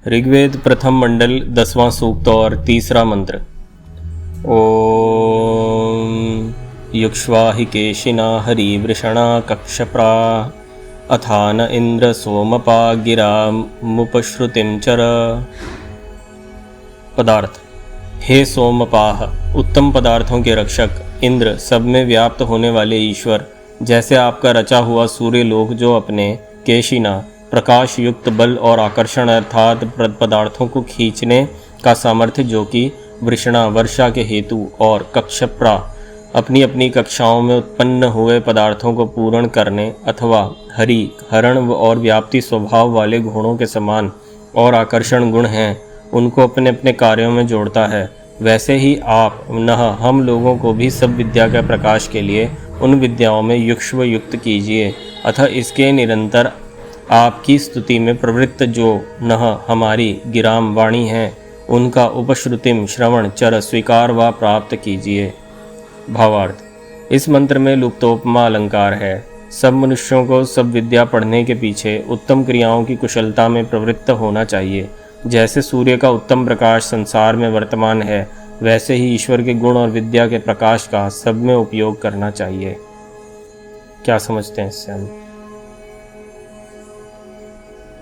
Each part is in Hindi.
ऋग्वेद प्रथम मंडल 10वां सूक्त और तीसरा मंत्र। ओम युक्ष्वाहि केशिना हरिवृषणा कक्षप्रा अथान इंद्र सोमपा गिरा मुपश्रुतिम चर। पदार्थ। हे सोमपाह, उत्तम पदार्थों के रक्षक, इंद्र, सब में व्याप्त होने वाले ईश्वर, जैसे आपका रचा हुआ सूर्य लोक जो अपने केशिना प्रकाश युक्त बल और आकर्षण अर्थात पदार्थों को खींचने का सामर्थ्य जो कि वृषणा वर्षा के हेतु और कक्षप्रा अपनी अपनी कक्षाओं में उत्पन्न हुए पदार्थों को पूर्ण करने अथवा हरि हरण और व्याप्ति स्वभाव वाले गुणों के समान और आकर्षण गुण हैं, उनको अपने अपने कार्यों में जोड़ता है, वैसे ही आप नह हम लोगों को भी सब विद्या के प्रकाश के लिए उन विद्याओं में युक्ष्व युक्त कीजिए। अतः इसके निरंतर आपकी स्तुति में प्रवृत्त जो नह हमारी गिराम वाणी हैं, उनका उपश्रुतिम श्रवण चर स्वीकार व प्राप्त कीजिए। भावार्थ। इस मंत्र में लुप्तोपमा अलंकार है। सब मनुष्यों को सब विद्या पढ़ने के पीछे उत्तम क्रियाओं की कुशलता में प्रवृत्त होना चाहिए। जैसे सूर्य का उत्तम प्रकाश संसार में वर्तमान है, वैसे ही ईश्वर के गुण और विद्या के प्रकाश का सब में उपयोग करना चाहिए। क्या समझते हैं इससे हम?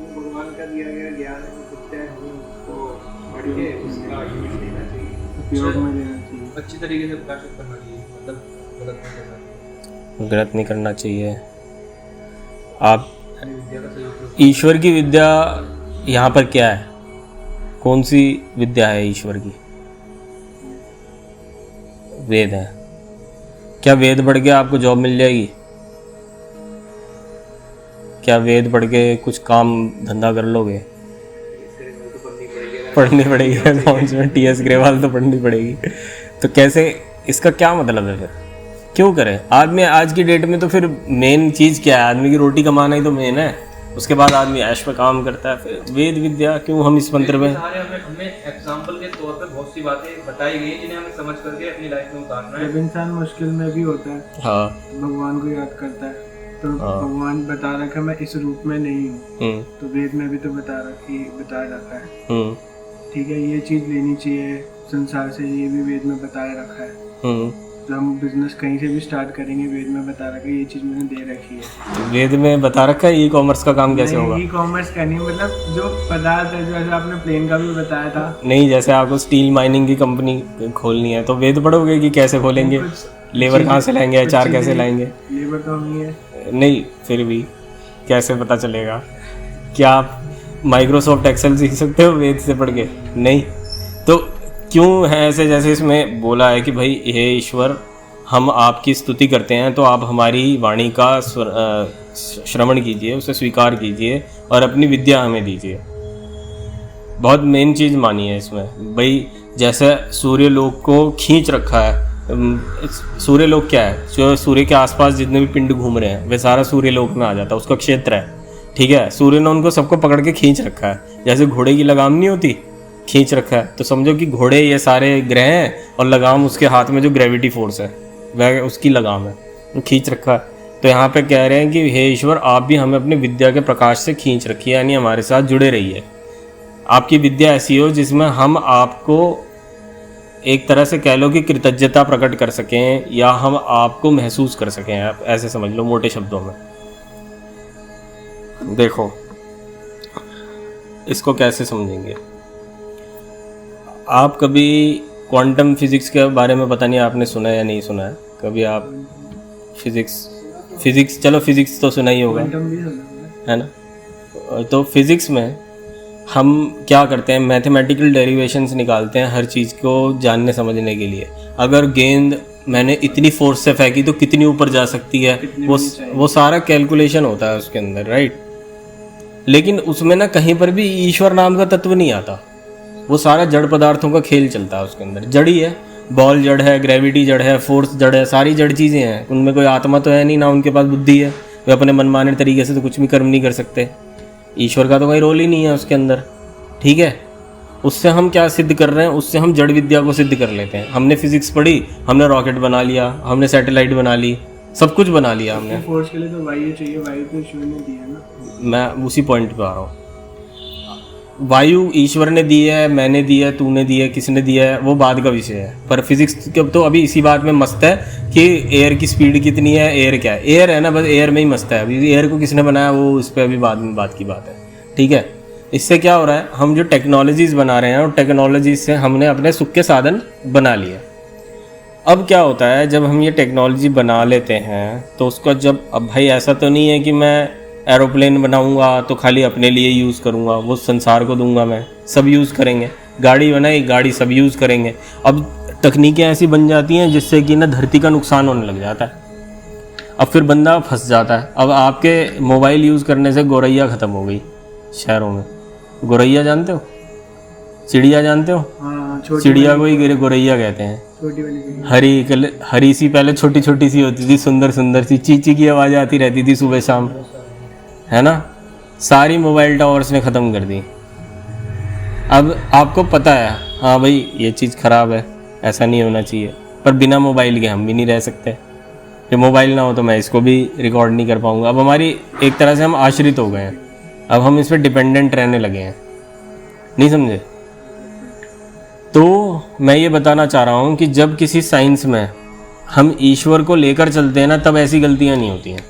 भगवान का दिया गया ज्ञान सत्य है, उसको पढ़ के उसका यूज लेना चाहिए, उपयोग में लेना चाहिए, अच्छी तरीके से प्रकाशित करना चाहिए, मतलब गलत नहीं करना चाहिए। गलत नहीं करना चाहिए। आप विद्या का सही उपयोग। ईश्वर की विद्या यहाँ पर क्या है? कौन सी विद्या है ईश्वर की? वेद है। क्या वेद पढ़ के आपको जॉब मिल जाएगी? क्या वेद पढ़ के कुछ काम धंधा कर लोगे? पढ़नी पड़ेगी। कौन सी टीएस ग्रेवाल तो पढ़नी पड़ेगी। तो कैसे, इसका क्या मतलब है फिर? क्यों करें? आदमी आज की डेट में तो फिर मेन चीज़ क्या है? आदमी की रोटी कमाना ही तो मेन है। उसके बाद आदमी ऐश पे काम करता है। फिर वेद विद्या क्यों हम इस मंत्र में? हमें एग्जाम्पल के तौर पे बहुत सी बातें बताई गई जिन्हें हमें समझ करके अपनी लाइफ में उतारना है। जब इंसान मुश्किल में भी होता है, हाँ, भगवान को याद करता है, तो भगवान बता रखा मैं इस रूप में नहीं हूँ, तो वेद में भी तो बता रखा है। ठीक है, ये चीज लेनी चाहिए संसार से, ये भी वेद में बताया रखा है। तो हम बिजनेस कहीं से भी स्टार्ट करेंगे, वेद में बता रखा है, ये चीज मैंने दे रखी है। वेद में बता रखा है ई कॉमर्स का काम कैसे होगा? ई कॉमर्स का नहीं, मतलब जो पदार्थ है, जैसे आपने प्लेन का भी बताया था। नहीं, जैसे आपको स्टील माइनिंग की कंपनी खोलनी है तो वेद पढ़ोगे कि कैसे खोलेंगे? लेबर कहाँ से लाएंगे? एचआर कैसे लाएंगे? लेबर तो हम ही है। नहीं, फिर भी कैसे पता चलेगा? क्या आप माइक्रोसॉफ्ट एक्सेल सीख सकते हो वेद से पढ़ के? नहीं। तो क्यों है ऐसे? जैसे इसमें बोला है कि भाई हे ईश्वर, हम आपकी स्तुति करते हैं तो आप हमारी वाणी का श्रवण कीजिए, उसे स्वीकार कीजिए और अपनी विद्या हमें दीजिए। बहुत मेन चीज़ मानी है इसमें। भाई जैसे सूर्य लोक को खींच रखा है। सूर्य लोक क्या है? जो सूर्य के आसपास जितने भी पिंड घूम रहे हैं वे सारा सूर्य लोक में आ जाता है, उसका क्षेत्र है। ठीक है, सूर्य ने उनको सबको पकड़ के खींच रखा है। जैसे घोड़े की लगाम नहीं होती, खींच रखा है। तो समझो कि घोड़े ये सारे ग्रह हैं और लगाम उसके हाथ में जो ग्रेविटी फोर्स है वह उसकी लगाम है, वो खींच रखा है। तो यहाँ पे कह रहे हैं कि हे ईश्वर, आप भी हमें अपनी विद्या के प्रकाश से खींच रखिए, यानी हमारे साथ जुड़े रहिए। आपकी विद्या ऐसी हो जिसमें हम आपको एक तरह से कह लो कि कृतज्ञता प्रकट कर सकें या हम आपको महसूस कर सकें। आप ऐसे समझ लो मोटे शब्दों में। देखो इसको कैसे समझेंगे आप? कभी क्वांटम फिजिक्स के बारे में पता नहीं आपने सुना है या नहीं सुना है कभी? आप फिजिक्स चलो फिजिक्स तो सुना ही होगा, है ना? तो फिजिक्स में हम क्या करते हैं? मैथमेटिकल डेरिवेशंस निकालते हैं हर चीज़ को जानने समझने के लिए। अगर गेंद मैंने इतनी फोर्स से फेंकी तो कितनी ऊपर जा सकती है, वो सारा कैलकुलेशन होता है उसके अंदर, राइट? लेकिन उसमें ना कहीं पर भी ईश्वर नाम का तत्व नहीं आता। वो सारा जड़ पदार्थों का खेल चलता है उसके अंदर। जड़ ही है, बॉल जड़ है, ग्रेविटी जड़ है, फोर्स जड़ है, सारी जड़ चीज़ें हैं। उनमें कोई आत्मा तो है नहीं, ना उनके पास बुद्धि है। वे अपने मनमाने तरीके से तो कुछ भी कर्म नहीं कर सकते। ईश्वर का तो कोई रोल ही नहीं है उसके अंदर। ठीक है, उससे हम क्या सिद्ध कर रहे हैं? उससे हम जड़ विद्या को सिद्ध कर लेते हैं। हमने फिजिक्स पढ़ी, हमने रॉकेट बना लिया, हमने सैटेलाइट बना ली, सब कुछ बना लिया हमने। फोर्स के लिए तो वायु चाहिए, वायु तो ईश्वर ने दिया ना। मैं उसी पॉइंट पे आ रहा हूँ। वायु ईश्वर ने दी है, मैंने दी है, तूने दी है, किसने दिया है, वो बाद का विषय है। पर फिजिक्स तो अभी इसी बात में मस्त है कि एयर की स्पीड कितनी है, एयर क्या है, एयर है ना, बस एयर में ही मस्त है। अभी एयर को किसने बनाया वो इस पर अभी बाद में बात की बात है, ठीक है। इससे क्या हो रहा है, हम जो टेक्नोलॉजीज बना रहे हैं और टेक्नोलॉजीज से हमने अपने सुख के साधन बना लिए। अब क्या होता है, जब हम ये टेक्नोलॉजी बना लेते हैं तो उसका अब भाई ऐसा तो नहीं है कि मैं एरोप्लेन बनाऊंगा तो खाली अपने लिए यूज़ करूंगा, वो संसार को दूंगा, मैं सब यूज़ करेंगे। गाड़ी बनाई, गाड़ी सब यूज़ करेंगे। अब तकनीकें ऐसी बन जाती हैं जिससे कि ना धरती का नुकसान होने लग जाता है। अब फिर बंदा फंस जाता है। अब आपके मोबाइल यूज़ करने से गौरैया ख़त्म हो गई शहरों में। गौरैया जानते हो, चिड़िया जानते हो? हाँ, चिड़िया को ही गौरैया कहते हैं। छोटी वाली हरी सी, पहले छोटी छोटी सी होती थी, सुंदर सुंदर सी, चींची की आवाज़ आती रहती थी सुबह शाम, है ना। सारी मोबाइल टावर्स ने ख़त्म कर दी। अब आपको पता है, हाँ भाई ये चीज़ ख़राब है, ऐसा नहीं होना चाहिए, पर बिना मोबाइल के हम भी नहीं रह सकते। जब मोबाइल ना हो तो मैं इसको भी रिकॉर्ड नहीं कर पाऊँगा। अब हमारी एक तरह से हम आश्रित हो गए हैं, अब हम इस पर डिपेंडेंट रहने लगे हैं, नहीं समझे। तो मैं ये बताना चाह रहा हूँ कि जब किसी साइंस में हम ईश्वर को लेकर चलते हैं ना, तब ऐसी गलतियाँ नहीं होती हैं।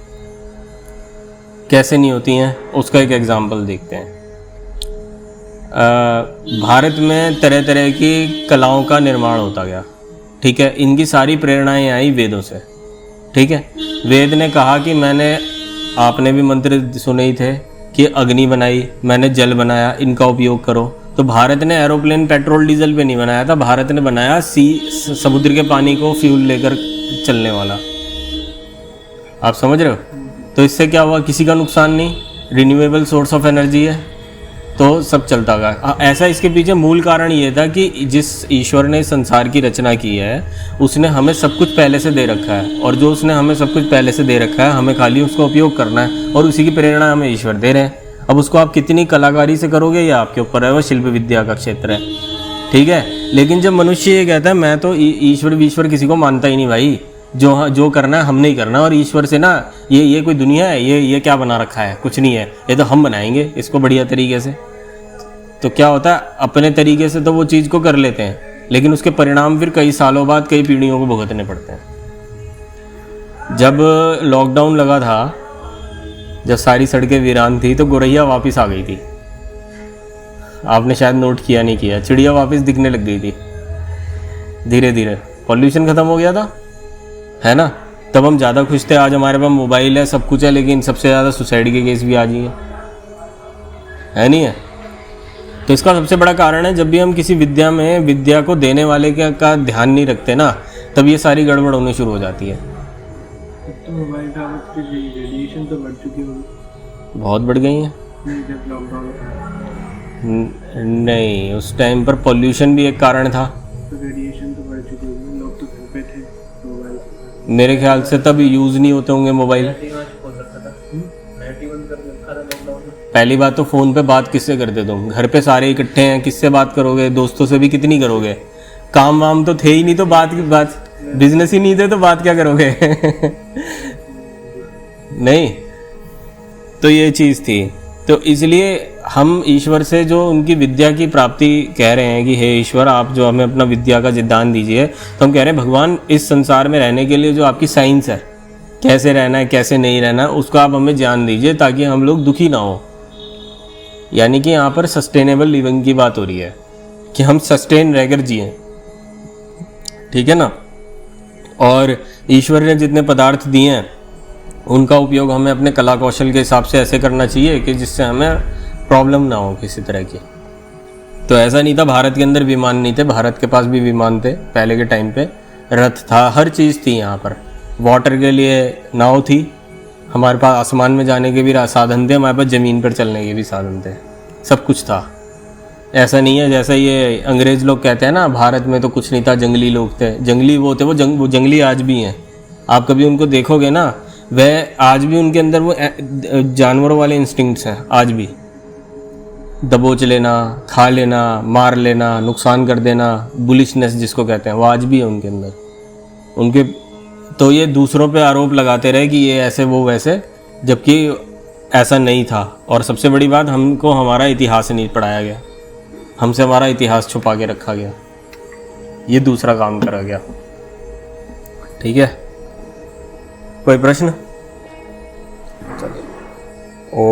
कैसे नहीं होती हैं, उसका एक एग्जाम्पल देखते हैं। भारत में तरह तरह की कलाओं का निर्माण होता गया, ठीक है। इनकी सारी प्रेरणाएं आई वेदों से, ठीक है। वेद ने कहा कि आपने भी मंत्र सुने ही थे कि अग्नि बनाई, मैंने जल बनाया, इनका उपयोग करो। तो भारत ने एरोप्लेन पेट्रोल डीजल पे नहीं बनाया था, भारत ने बनाया समुद्र के पानी को फ्यूल लेकर चलने वाला। आप समझ रहे हो? तो इससे क्या हुआ, किसी का नुकसान नहीं, रिन्यूएबल सोर्स ऑफ एनर्जी है, तो सब चलता गया। ऐसा इसके पीछे मूल कारण ये था कि जिस ईश्वर ने संसार की रचना की है उसने हमें सब कुछ पहले से दे रखा है, और जो उसने हमें सब कुछ पहले से दे रखा है हमें खाली उसका उपयोग करना है, और उसी की प्रेरणा हमें ईश्वर दे रहे हैं। अब उसको आप कितनी कलाकारी से करोगे ये आपके ऊपर है, वो शिल्प विद्या का क्षेत्र है, ठीक है। लेकिन जब मनुष्य ये कहता है मैं तो ईश्वर किसी को मानता ही नहीं भाई, जो करना है हमने ही करना, और ईश्वर से ना ये कोई दुनिया है, ये क्या बना रखा है, कुछ नहीं है, ये तो हम बनाएंगे इसको बढ़िया तरीके से। तो क्या होता है, अपने तरीके से तो वो चीज़ को कर लेते हैं, लेकिन उसके परिणाम फिर कई सालों बाद कई पीढ़ियों को भुगतने पड़ते हैं। जब लॉकडाउन लगा था, जब सारी सड़कें वीरान थी, तो गौरैया वापस आ गई थी। आपने शायद नोट किया नहीं किया, चिड़िया वापस दिखने लग गई थी धीरे धीरे। पॉल्यूशन ख़त्म हो गया था, है ना। तब हम ज़्यादा खुश थे, आज हमारे पास मोबाइल है, सब कुछ है, लेकिन सबसे ज़्यादा सुसाइड के केस भी आ जाइए, है नहीं है। तो इसका सबसे बड़ा कारण है, जब भी हम किसी विद्या में विद्या को देने वाले का ध्यान नहीं रखते ना, तब ये सारी गड़बड़ होनी शुरू हो जाती है। तो मोबाइल टावर्स की रेडिएशन तो बढ़ चुकी होगी, बहुत बढ़ गई हैं। जब लॉकडाउन नहीं, उस टाइम पर पॉल्यूशन भी एक कारण था, तो रेडिएशन तो बढ़ चुकी होगी, लोग तो घर पे थे, मोबाइल मेरे ख्याल से तब यूज़ नहीं होते होंगे मोबाइल। पहली बात तो फ़ोन पे बात किससे करते तुम, घर पे सारे इकट्ठे हैं, किससे बात करोगे, दोस्तों से भी कितनी करोगे, काम वाम तो थे ही नहीं, तो बात बिजनेस ही नहीं थे तो बात क्या करोगे नहीं। तो ये चीज़ थी। तो इसलिए हम ईश्वर से जो उनकी विद्या की प्राप्ति कह रहे हैं कि हे ईश्वर आप जो हमें अपना विद्या का दान दीजिए, तो हम कह रहे हैं भगवान इस संसार में रहने के लिए जो आपकी साइंस है, कैसे रहना है कैसे नहीं रहना है, उसका आप हमें ज्ञान दीजिए ताकि हम लोग दुखी ना हो। यानी कि यहाँ पर सस्टेनेबल लिविंग की बात हो रही है कि हम सस्टेन रहकर जिए, ठीक है ना। और ईश्वर ने जितने पदार्थ दिए हैं उनका उपयोग हमें अपने कला कौशल के हिसाब से ऐसे करना चाहिए कि जिससे हमें प्रॉब्लम ना हो किसी तरह की। तो ऐसा नहीं था भारत के अंदर विमान नहीं थे, भारत के पास भी विमान थे पहले के टाइम पे, रथ था, हर चीज़ थी यहाँ पर। वाटर के लिए नाव थी, हमारे पास आसमान में जाने के भी साधन थे, हमारे पास ज़मीन पर चलने के भी साधन थे, सब कुछ था। ऐसा नहीं है जैसा ये अंग्रेज़ लोग कहते हैं ना भारत में तो कुछ नहीं था, जंगली लोग थे, जंगली वो थे, वो जंगली आज भी हैं। आप कभी उनको देखोगे ना, वह आज भी उनके अंदर वो जानवरों वाले इंस्टिंक्ट्स हैं, आज भी दबोच लेना, खा लेना, मार लेना, नुकसान कर देना, बुलिशनेस जिसको कहते हैं, वो आज भी है उनके अंदर उनके। तो ये दूसरों पे आरोप लगाते रहे कि ये ऐसे वो वैसे, जबकि ऐसा नहीं था। और सबसे बड़ी बात, हमको हमारा इतिहास नहीं पढ़ाया गया, हमसे हमारा इतिहास छुपा के रखा गया, ये दूसरा काम करा गया। ठीक है, कोई प्रश्न? चलिए। ओ